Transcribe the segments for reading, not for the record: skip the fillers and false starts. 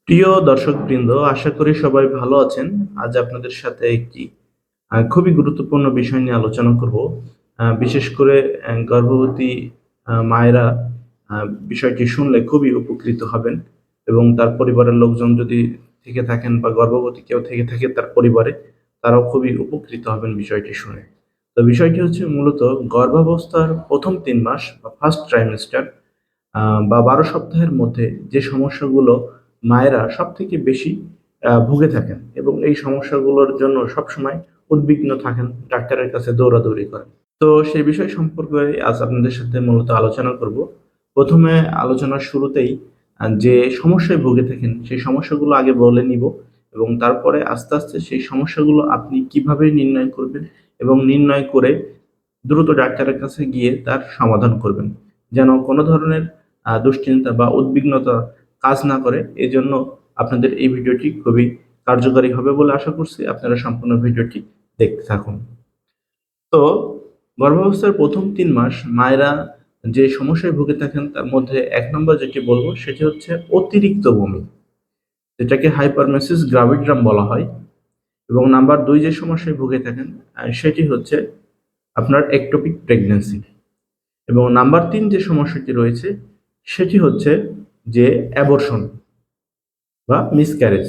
প্রিয় দর্শকবৃন্দ, আশা করি সবাই ভালো আছেন। আজ আপনাদের সাথে একটি খুবই গুরুত্বপূর্ণ বিষয় নিয়ে আলোচনা করব। বিশেষ করে গর্ভবতী মায়েরা বিষয়টি শুনলে খুবই উপকৃত হবেন এবং তার পরিবারের লোকজন যদি থেকে থাকেন বা গর্ভবতী কেউ থেকে থাকে তার পরিবারে, তারাও খুবই উপকৃত হবেন বিষয়টি শুনে। তো বিষয়টি হচ্ছে মূলত গর্ভাবস্থার ১ম ৩ মাস বা ফার্স্ট ট্রাইমেস্টার বা ১২ সপ্তাহের মধ্যে যে সমস্যাগুলো মায়েরা সবথেকে বেশি ভুগে থাকেন এবং এই সমস্যাগুলোর জন্য সবসময় উদ্বিগ্ন থাকেন, ডাক্তারের কাছে দৌড়াদৌড়ি করেন। তো সেই বিষয় সম্পর্কে আজ আপনাদের সাথে মূলত আলোচনা করব। ১ম এ আলোচনার শুরুতেই যে সমস্যায় ভুগে থাকেন সেই সমস্যাগুলো আগে বলে নিব এবং তারপরে আস্তে, আস্তে সেই সমস্যাগুলো আপনি কিভাবে নির্ণয় করবেন এবং নির্ণয় করে দ্রুত ডাক্তারের কাছে গিয়ে তার সমাধান করবেন। যেন কোনো ধরনের দুশ্চিন্তা বা উদ্বিগ্নতা কাজ না করে। এজন্য আপনাদের এই ভিডিওটি খুবই কার্যকারী হবে বলে আশা করছি। আপনারা সম্পূর্ণ ভিডিওটি দেখতে থাকুন। তো গর্ভাবস্থার ১ম ৩ মাস মায়েরা যে সমস্যায় ভুগে থাকেন তার মধ্যে ১ নম্বর যেটি বলব সেটি হচ্ছে অতিরিক্ত বমি, যেটাকে হাইপারমেসিস গ্রাভিডাম বলা হয়। এবং নাম্বার ২ যে সমস্যায় ভুগে থাকেন সেটি হচ্ছে আপনার একটোপিক প্রেগন্যান্সি। এবং নাম্বার ৩ যে সমস্যাটি রয়েছে সেটি হচ্ছে যে অ্যাবরশন বা মিসক্যারেজ।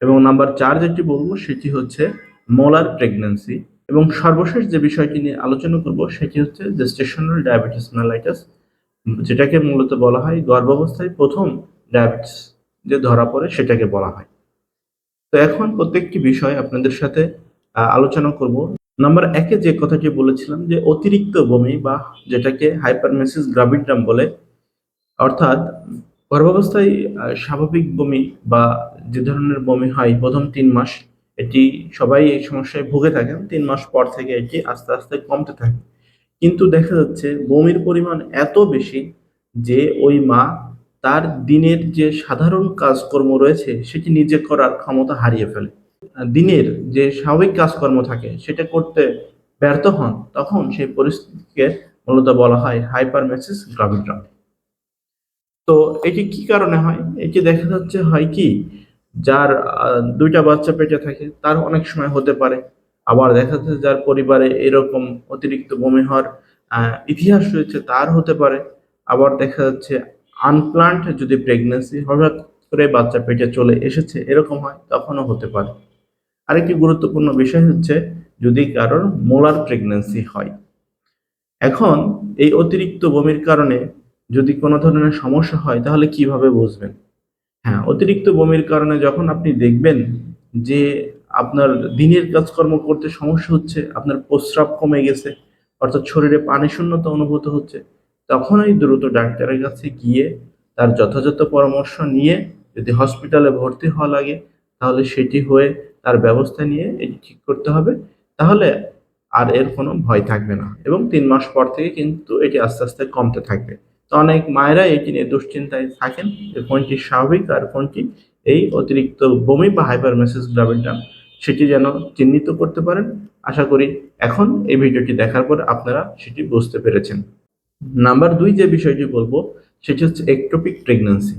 এবং নাম্বার ৪ যেটি বলবো সেটি হচ্ছে মোলার প্রেগন্যান্সি। এবং সর্বশেষ যে বিষয়টি নিয়ে আলোচনা করব সেটি হচ্ছে জেস্টেশনাল ডায়াবেটিস মেলাইটাস, যেটাকে মূলত বলা হয় গর্ভাবস্থায় ১ম ডায়াবেটিস যে ধরা পড়ে সেটাকে বলা হয়। তো এখন প্রত্যেকটি বিষয় আপনাদের সাথে আলোচনা করব। নাম্বার ১ এ যে কথাটি বলেছিলাম যে অতিরিক্ত বমি বা যেটাকে হাইপারমেসিস গ্রাভিডাম বলে, অর্থাৎ গর্ভাবস্থায় স্বাভাবিক বমি বা যে ধরনের বমি হয় ১ম ৩ মাস, এটি সবাই এই সমস্যায় ভুগে থাকেন। ৩ মাস পর থেকে এটি আস্তে, আস্তে কমতে থাকে। কিন্তু দেখা যাচ্ছে বমির পরিমাণ এত বেশি যে ওই মা তার দিনের যে সাধারণ কাজকর্ম রয়েছে সেটি নিজে করার ক্ষমতা হারিয়ে ফেলে। দিনের যে স্বাভাবিক কাজকর্ম থাকে সেটা করতে ব্যর্থ হন, তখন সেই পরিস্থিতিকে মূলত বলা হয় হাইপারমেসিস গ্রাভিডাম। তো এটি কি কারণে হয়? এটি দেখা যাচ্ছে হয় কি, যার ২ টা বাচ্চা পেটে থাকে তার অনেক সময় হতে পারে। আবার দেখা যাচ্ছে যার পরিবারে এরকম অতিরিক্ত বমি হওয়ার আ ইতিহাস রয়েছে তার হতে পারে। আবার দেখা যাচ্ছে আনপ্ল্যান্ড যদি প্রেগন্যান্সি হঠাৎ করে বাচ্চা পেটে চলে এসেছে এরকম হয় তখনও হতে পারে। আরেকটি গুরুত্বপূর্ণ বিষয় হচ্ছে যদি কারোর মোলার প্রেগন্যান্সি হয়। এখন এই অতিরিক্ত বমির কারণে যদি কোনো ধরনের সমস্যা হয় তাহলে কিভাবে বুঝবেন? হ্যাঁ, অতিরিক্ত বমির কারণে যখন আপনি দেখবেন যে আপনার দিনের কাজকর্ম করতে সমস্যা হচ্ছে, আপনার প্রস্রাব কমে গেছে, অর্থাৎ শরীরে পানি শূন্যতা অনুভূত হচ্ছে, তখনই দ্রুত ডাক্তারের কাছে গিয়ে তার যথাযথ পরামর্শ নিয়ে যদি হসপিটালে ভর্তি হওয়া লাগে তাহলে সেটি হয়ে তার ব্যবস্থা নিয়ে এটি ঠিক করতে হবে। তাহলে আর এর কোনো ভয় থাকবে না এবং ৩ মাস পর থেকে কিন্তু এটি আস্তে, আস্তে কমতে থাকবে। তো অনেক মায়েরা এটি নিয়ে দুশ্চিন্তায় থাকেন যে কোনটি স্বাভাবিক আর কোনটি এই অতিরিক্ত বমি বা হাইপারমেসিস গ্রাভিডাম, সেটি যেন চিহ্নিত করতে পারেন। আশা করি এখন এই ভিডিওটি দেখার পর আপনারা সেটি বুঝতে পেরেছেন। নাম্বার ২ যে বিষয়টি বলব সেটি হচ্ছে একটোপিক প্রেগন্যান্সি।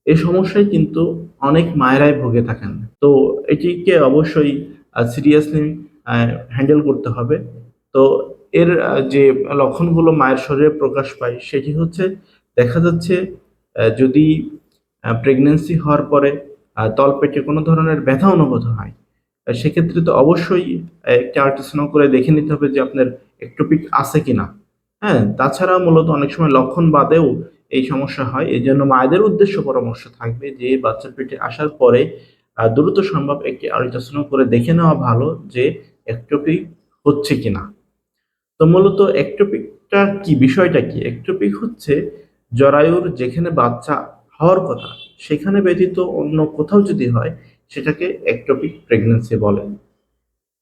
এই সমস্যায় কিন্তু অনেক মায়েরাই ভুগে থাকেন। তো এটিকে অবশ্যই সিরিয়াসলি হ্যান্ডেল করতে হবে। তো এর যে লক্ষণগুলো মায়ের শরীরে প্রকাশ পায় সেটি হচ্ছে দেখা যাচ্ছে যদি প্রেগন্যান্সি হওয়ার পরে তলপেটে কোনো ধরনের ব্যথা অনুভূত হয়, সেক্ষেত্রে তো অবশ্যই একটি আল্ট্রাসাউন্ড করে দেখে নিতে হবে যে আপনার একটোপিক আছে কিনা। হ্যাঁ? তাছাড়া মূলত অনেক সময় লক্ষণ বাদেও এই সমস্যা হয়। এজন্য মায়েদের উদ্দেশ্য পরামর্শ থাকবে যে বাচ্চার পেটে আসার পরে দ্রুত সম্ভব একটি আল্ট্রাসাউন্ড করে দেখে নেওয়া ভালো যে একটোপিক হচ্ছে কিনা। তো মূলত একটোপিকটা কি, বিষয়টা কি? একটোপিক হচ্ছে জরায়ুর যেখানে বাচ্চা হওয়ার কথা সেখানে ব্যতীত অন্য কোথাও যদি হয় সেটাকে একটোপিক প্রেগন্যান্সি বলে।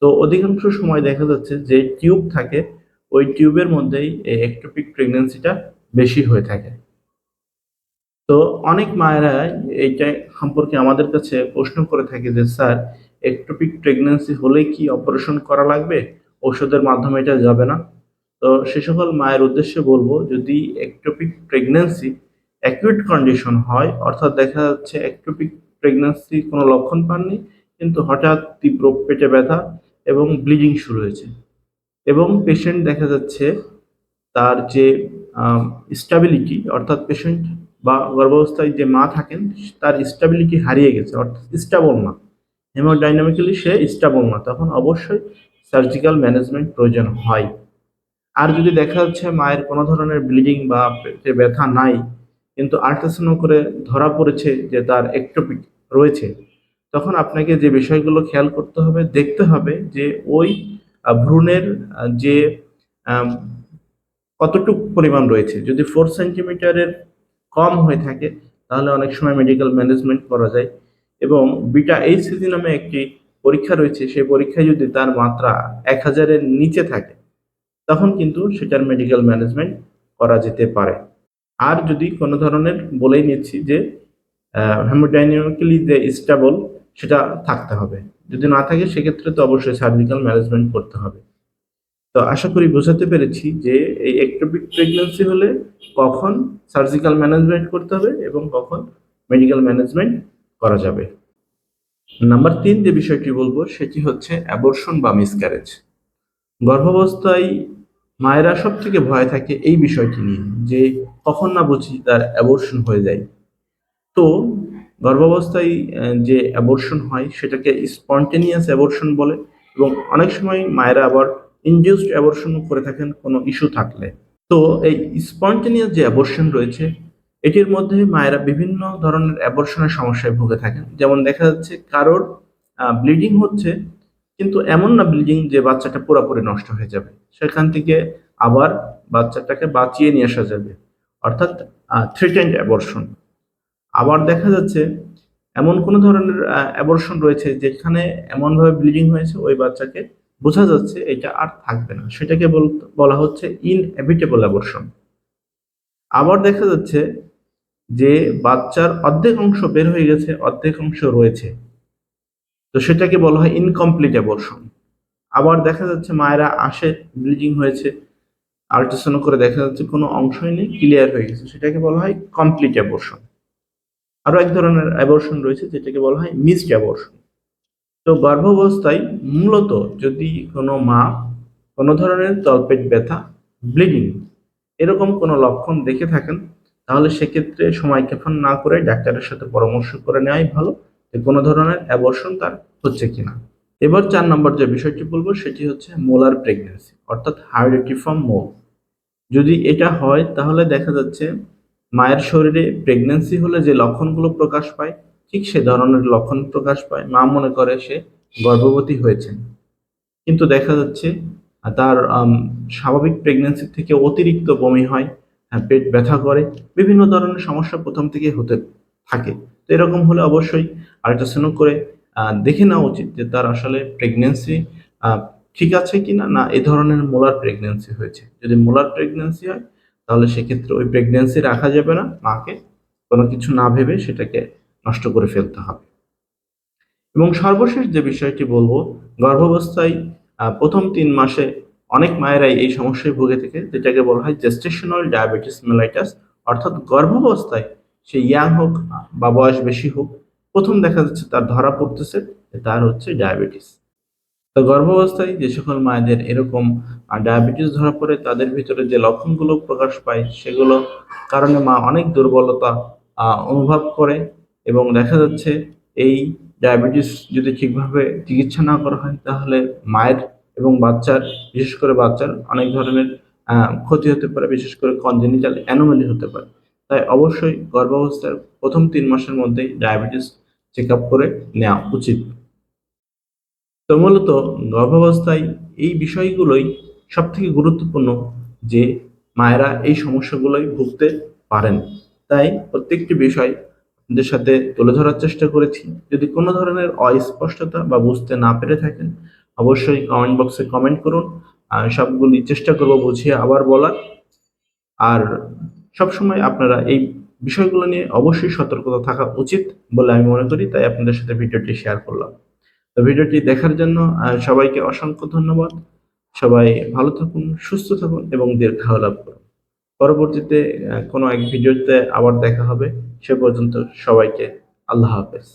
তো অধিকাংশ সময় দেখা যাচ্ছে যে টিউব থাকে ওই টিউবের মধ্যেই এই একটোপিক প্রেগন্যান্সিটা বেশি হয়ে থাকে। তো অনেক মায়েরা এইটা সম্পর্কে আমাদের কাছে প্রশ্ন করে থাকে যে, "স্যার, একটোপিক প্রেগন্যান্সি হলে কি অপারেশন করা লাগবে? ওষুধের মাধ্যমে এটা যাবে না?" তো সে সকল মায়ের উদ্দেশ্যে বলব, যদি একটোপিক প্রেগন্যান্সি অ্যাকিউট কন্ডিশন হয়, অর্থাৎ দেখা যাচ্ছে একটোপিক প্রেগন্যান্সি কোনো লক্ষণ পাননি, কিন্তু হঠাৎ তীব্র পেটে ব্যথা এবং ব্লিডিং শুরু হয়েছে, এবং পেশেন্ট দেখা যাচ্ছে তার যে স্টাবিলিটি, অর্থাৎ পেশেন্ট বা গর্ভাবস্থায় যে মা থাকেন তার স্টাবিলিটি হারিয়ে গেছে, অর্থাৎ স্টাবল না, হেমোডাইনামিক্যালি সে স্টাবল না, তখন অবশ্যই সার্জিক্যাল ম্যানেজমেন্ট প্রয়োজন হয়। আর যদি দেখা যাচ্ছে মায়ের কোনো ধরনের ব্লিডিং বা পেটে ব্যথা নাই, কিন্তু আল্ট্রাসাউন্ড করে ধরা পড়েছে যে তার একটোপিক রয়েছে, তখন আপনাকে যে বিষয়গুলো খেয়াল করতে হবে, দেখতে হবে যে ওই ভ্রূণের যে আম, কতটুকু পরিমাণ রয়েছে। যদি 4 সেন্টিমিটারের কম হয়ে থাকে তাহলে অনেক সময় মেডিকেল ম্যানেজমেন্ট করা যায়, এবং বিটা এইচসিজি নামে একটি পরীক্ষা রয়েছে, সেই পরীক্ষায় যদি তার মাত্রা 1000-এর নিচে থাকে তখন কিন্তু সেটার মেডিকেল ম্যানেজমেন্ট করা যেতে পারে। আর যদি কোনো ধরনের, বলেই নিচ্ছি যে হেমোডাইনামিক্যালি যে স্টেবল সেটা থাকতে হবে, যদি না থাকে সেক্ষেত্রে তো অবশ্যই সার্জিক্যাল ম্যানেজমেন্ট করতে হবে। তো আশা করি বোঝাতে পেরেছি যে এই একটোপিক প্রেগন্যান্সি হলে কখন সার্জিক্যাল ম্যানেজমেন্ট করতে হবে এবং কখন মেডিকেল ম্যানেজমেন্ট করা যাবে। নাম্বার 3 যে বিষয়টি বলবো সেটি হচ্ছে অ্যাবর্শন বা মিসক্যারেজ। গর্ভাবস্থায় মায়েরা সব থেকে ভয় থাকে এই বিষয়টি নিয়ে যে কখন না বুঝি তার অ্যাবর্শন হয়ে যায়। তো গর্ভাবস্থায় যে অ্যাবর্শন হয় সেটাকে স্পন্টেনিয়াস অ্যাবর্শন বলে, এবং অনেক সময় মায়েরা আবার ইনডিউসড অ্যাবর্শন করে থাকেন কোনো ইস্যু থাকলে। তো এই স্পন্টেনিয়াস যে অ্যাবর্শন রয়েছে এটির মধ্যে মায়েরা বিভিন্ন ধরনের অ্যাবর্শনের সমস্যায় ভুগে থাকেন। যেমন দেখা যাচ্ছে কারোর ব্লিডিং হচ্ছে, কিন্তু এমন না ব্লিডিং যে বাচ্চাটা পুরোপুরি নষ্ট হয়ে যাবে, সেখান থেকে আবার বাচ্চাটাকে বাঁচিয়ে নিয়ে আসা যাবে, অর্থাৎ থ্রেটেন্ড অ্যাবর্শন। আবার দেখা যাচ্ছে এমন কোনো ধরনের অ্যাবর্শন রয়েছে যেখানে এমনভাবে ব্লিডিং হয়েছে ওই বাচ্চাকে বোঝা যাচ্ছে এটা আর থাকবে না, সেটাকে বলা হচ্ছে ইনএভিটেবল অ্যাবর্শন। আবার দেখা যাচ্ছে যে বাচ্চার অর্ধেক অংশ বের হয়ে গেছে, অর্ধেক অংশ রয়েছে, তো সেটাকে বলা হয় ইনকমপ্লিট অ্যাবর্শন। আবার দেখা যাচ্ছে মায়েরা আসে, ব্লিডিং হয়েছে, আল্ট্রাসাউন্ড করে দেখা যাচ্ছে কোনো অংশই নেই, ক্লিয়ার হয়ে গেছে, সেটাকে বলা হয় কমপ্লিট অ্যাবর্শন। আরো এক ধরনের অ্যাবর্শন রয়েছে যেটাকে বলা হয় মিসড অ্যাবর্শন। তো গর্ভাবস্থায় মূলত যদি কোনো মা কোনো ধরনের তলপেট ব্যথা, ব্লিডিং এরকম কোনো লক্ষণ দেখে থাকেন তাহলে সেক্ষেত্রে সময় ক্ষেপণ না করে ডাক্তারের সাথে পরামর্শ করে নেওয়াই ভালো যে কোনো ধরনের অ্যাবর্শন তার হচ্ছে কিনা। এবার 4 নম্বর যে বিষয়টি বলবো সেটি হচ্ছে মোলার প্রেগন্যান্সি, অর্থাৎ হার্ডিটিফর্ম মোল। যদি এটা হয় তাহলে দেখা যাচ্ছে মায়ের শরীরে প্রেগন্যান্সি হলে যে লক্ষণগুলো প্রকাশ পায় ঠিক সে ধরনের লক্ষণ প্রকাশ পায়, মা মনে করে সে গর্ভবতী হয়েছেন, কিন্তু দেখা যাচ্ছে তার স্বাভাবিক প্রেগন্যান্সি থেকে অতিরিক্ত বমি হয়, পেট ব্যথা করে, বিভিন্ন ধরনের সমস্যা প্রথম থেকেই হতে থাকে। তো এরকম হলে অবশ্যই আল্ট্রাসাউন্ড করে দেখে নেওয়া উচিত যে তার আসলে প্রেগন্যান্সি ঠিক আছে কিনা, না এ ধরনের মোলার প্রেগন্যান্সি হয়েছে। যদি মোলার প্রেগন্যান্সি হয় তাহলে সেক্ষেত্রে ওই প্রেগন্যান্সি রাখা যাবে না, মাকে কোনো কিছু না ভেবে সেটাকে নষ্ট করে ফেলতে হবে। এবং সর্বশেষ যে বিষয়টি বলবো, গর্ভাবস্থায় প্রথম 3 মাসে অনেক মায়েরাই এই সমস্যায় ভুগে থাকে যেটাকে বলা হয় জেস্টেশনাল ডায়াবেটিস মেলাইটাস, অর্থাৎ গর্ভাবস্থায় সে ইয়াং হোক বা বয়স বেশি হোক, প্রথম দেখা যাচ্ছে তার ধরা পড়তেছে যে তার হচ্ছে ডায়াবেটিস। তো গর্ভাবস্থায় যে সকল মায়েদের এরকম ডায়াবেটিস ধরা পড়ে তাদের ভিতরে যে লক্ষণগুলো প্রকাশ পায় সেগুলো কারণে মা অনেক দুর্বলতা অনুভব করে, এবং দেখা যাচ্ছে এই ডায়াবেটিস যদি ঠিকভাবে চিকিৎসা না করা হয় তাহলে মায়ের এবং বাচ্চার, বিশেষ করে বাচ্চার অনেক ধরনের ক্ষতি হতে পারে, বিশেষ করে কনজেনিটাল অ্যানোমালি হতে পারে। তাই অবশ্যই গর্ভাবস্থার প্রথম 3 মাসের মধ্যেই ডায়াবেটিস চেক আপ করে নেওয়া উচিত। তো মূলত গর্ভাবস্থায় এই বিষয়গুলোই সবথেকে গুরুত্বপূর্ণ যে মায়েরা এই সমস্যাগুলোই ভুগতে পারেন। তাই প্রত্যেকটি বিষয় আপনাদের সাথে তুলে ধরার চেষ্টা করেছি। যদি কোনো ধরনের অস্পষ্টতা বা বুঝতে না পেরে থাকেন অবশ্যই কমেন্ট বক্সে কমেন্ট করুন। সবগুলি চেষ্টা করব বুঝিয়ে আবার বলার। আর সবসময় আপনারা এই বিষয়গুলো নিয়ে অবশ্যই সতর্কতা থাকা উচিত বলে আমি মনে করি, তাই আপনাদের সাথে ভিডিওটি শেয়ার করলাম। তো ভিডিওটি দেখার জন্য সবাইকে অসংখ্য ধন্যবাদ। সবাই ভালো থাকুন, সুস্থ থাকুন এবং দীর্ঘায়ু লাভ করুন। পরবর্তীতে কোনো এক ভিডিওতে আবার দেখা হবে। সে পর্যন্ত সবাইকে আল্লাহ হাফেজ।